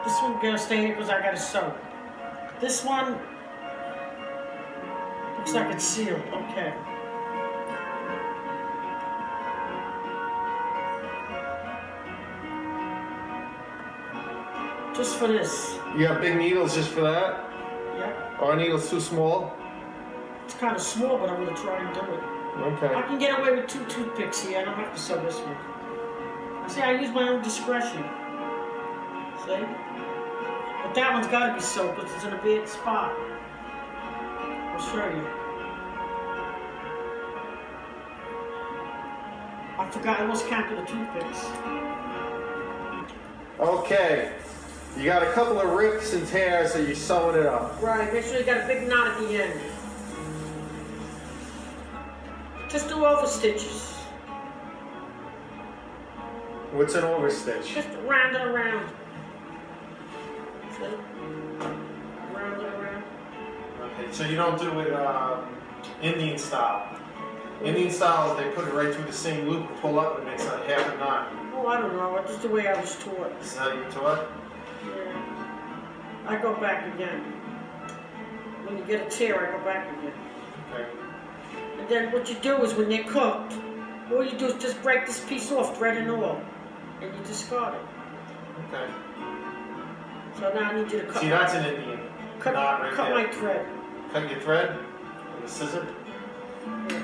This one gonna stay here because I gotta soak. This one looks like it's sealed. Okay. Just for this. You got big needles just for that? Yeah. Our needle's too small? It's kind of small, but I'm gonna try and do it. Okay. I can get away with 2 toothpicks here. I don't have to sew this one. See, I use my own discretion. See? But that one's got to be sewed because it's in a bad spot. I'll show you. I forgot, I almost counted the toothpicks. Okay. You got a couple of rips and tears, so you're sewing it up. Right, make sure you got a big knot at the end. Just do over stitches. What's an overstitch? Just round it around. See? Round it around. Okay, so you don't do it Indian style. Indian style is they put it right through the same loop, pull up, and it's a half a knot. Oh, I don't know. That's the way I was taught. Is that how you taught? Yeah. I go back again. When you get a tear, I go back again. Okay. And then what you do is when they're cooked, all you do is just break this piece off, thread and all, and you discard it. Okay. So now I need you to cut. See, that's an Indian knot right cut there. my thread. Cut your thread with a scissor. Yeah.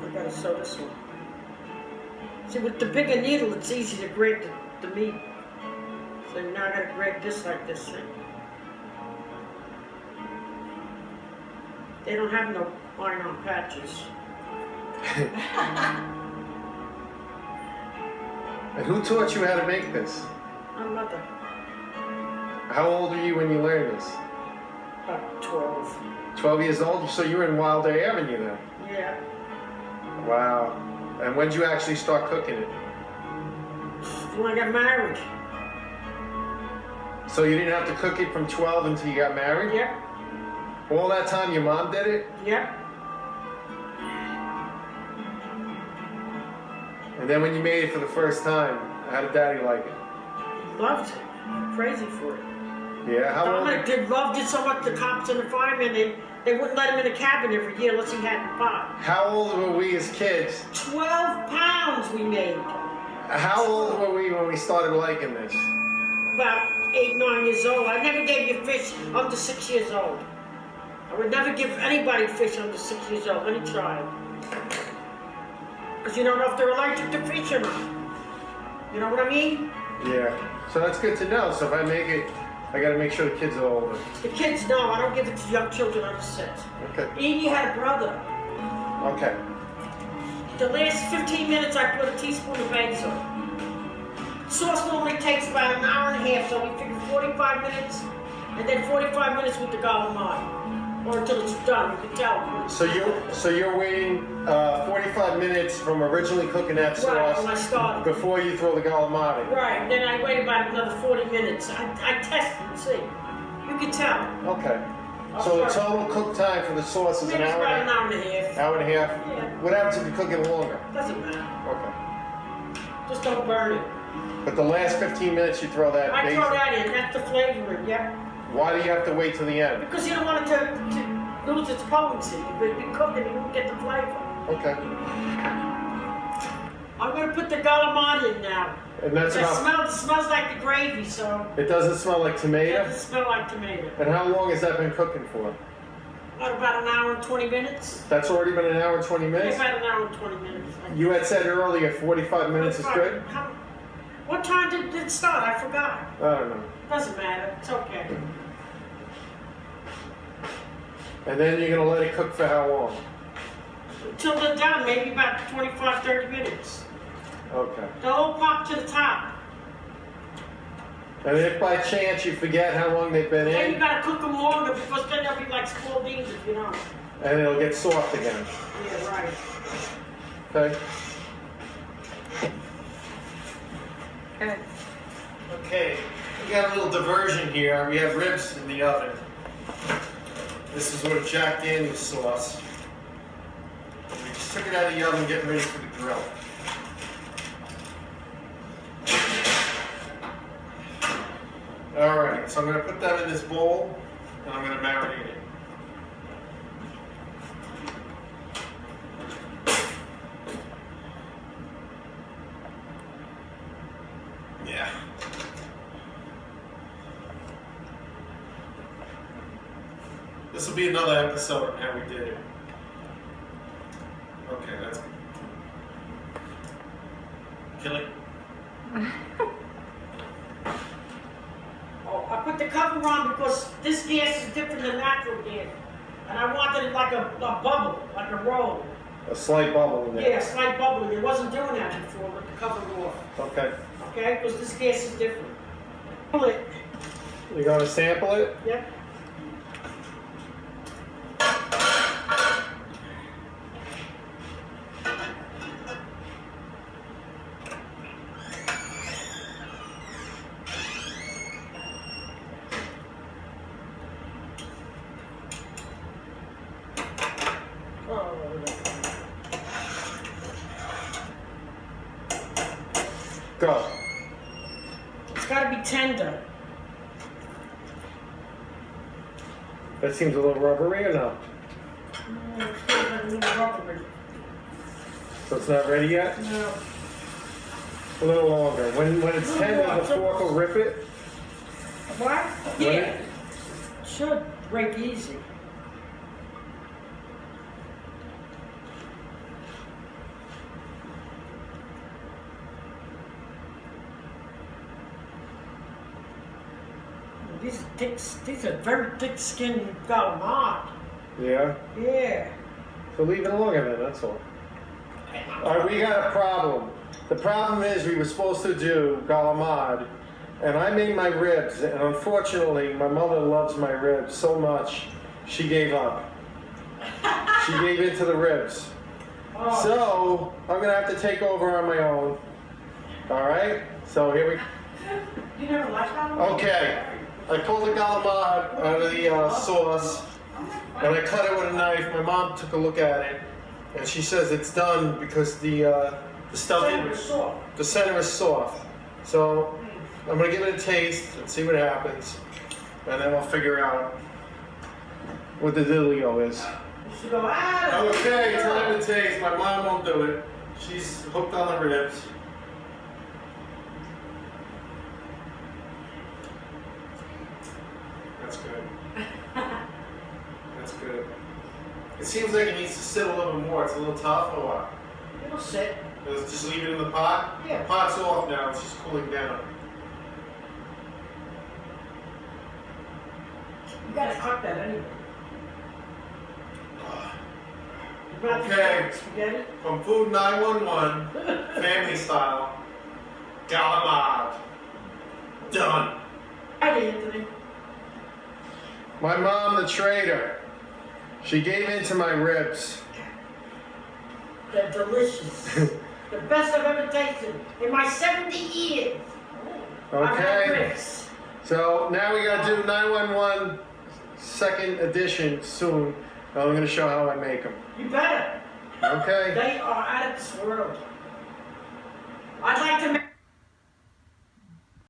I gotta sew this one. See, with the bigger needle, it's easy to grab the meat. So now I gotta grab this like this. See? They don't have no iron-on patches. And who taught you how to make this? My mother. How old were you when you learned this? About 12. 12 years old? So you were in Wilder Avenue then? Yeah. Wow. And when did you actually start cooking it? When I got married. So you didn't have to cook it from 12 until you got married? Yep. All that time your mom did it? Yep. And then when you made it for the first time, how did Daddy like it? He loved it. Crazy for it. Yeah, how long? Dominic loved it so much, the cops and the firemen, they wouldn't let him in the cabin every year unless he had the pot. How old were we as kids? 12 pounds we made. How old were we when we started liking this? About 8, 9 years old. I never gave you fish under 6 years old. I would never give anybody fish under 6 years old, any child. Because you don't know if they're allergic to fish or not. You know what I mean? Yeah. So that's good to know. So if I make it, I gotta make sure the kids are older. The kids know. I don't give it to young children under 6. Okay. Edie had a brother. Okay. The last 15 minutes I put a teaspoon of basil. Sauce normally takes about an hour and a half, so we figure 45 minutes, and then 45 minutes with the calamari. Or until it's done, you can tell. So you're waiting 45 minutes from originally cooking that sauce Right, when I started. before you throw the calamari. Right, then I wait about another 40 minutes. I test and see. You can tell. Okay. So the total cook time for the sauce is Maybe an it's hour about and an hour and a half. Hour and a half? Yeah. What happens if you cook it longer? Doesn't matter. Okay. Just don't burn it. But the last 15 minutes you throw that I basil. throw that in. That's the flavoring, yeah. Why do you have to wait till the end? Because you don't want it to lose its potency. If you cook it, you won't get the flavor. Okay. I'm going to put the calamari in now. And that's about... It smells like the gravy, so It doesn't smell like it tomato? doesn't smell like tomato. And how long has that been cooking for? About an hour and 20 minutes. That's already been an hour and 20 Yeah, minutes? about an hour and 20 minutes. You had said earlier 45 minutes is good? What time did it start? I forgot. I don't know. Doesn't matter. It's okay. And then you're going to let it cook for how long? Until they're done, maybe about 25, 30 minutes. Okay. They'll all pop to the top. And if by chance you forget how long they've been Then you in, gotta cook them longer because then they'll be like small beans if you don't. and it'll get soft again. Yeah, right. Okay? Okay. Okay, we got a little diversion here. We have ribs in the oven. This is what Jack Daniels sauce. We just took it out of the oven, getting ready for the grill. Alright, so I'm going to put that in this bowl, and I'm going to marinate it. Yeah. This will be another episode on how we did it. Okay, that's good. Kill it. Oh, I put the cover on because this gas is different than natural gas. And I wanted it like a bubble, like a roll. A slight bubble in there. Yeah, a slight bubble. It wasn't doing that before with the cover off. Okay. Okay? Because this gas is different. Pull it. You gonna sample it? Yep. Go. It's got to be tender. That seems a little rubbery or no? It's got a little rubbery. So it's not ready yet? No. A little longer. When it's tender, the fork will rip it? What? Will Yeah. it? Should break easy. These are very thick-skinned calamari. Yeah? Yeah. So leave it longer then, that's all. Alright, we got a problem. The problem is we were supposed to do calamari, and I made my ribs, and unfortunately my mother loves my ribs so much, she gave up. She gave in to the ribs. Oh. So, I'm gonna have to take over on my own. Alright? So here we You never liked calamari? Okay. I pulled the calamari out of the sauce, and I cut it with a knife. My mom took a look at it, and she says it's done because the stuffing, the center is soft. So I'm gonna give it a taste and see what happens, and then we'll figure out what the dealio is. You should go, ah! Okay, time to taste. My mom won't do it. She's hooked on the ribs. That's good. That's good. It seems like it needs to sit a little bit more. It's a little tough or what? It'll sit. Just leave it in the pot? Yeah. The pot's off now. It's just cooling down. You gotta cut that anyway. You got Okay. spaghetti? From Food 911, family style, calamari. Done. Hi, Anthony. My mom, the trader, she gave in to my ribs. They're delicious. The best I've ever tasted in my 70 years. I've had Okay. ribs. So now we gotta do 911 second edition soon. I'm gonna show how I make them. You better. Okay. They are out of this world. I'd like to make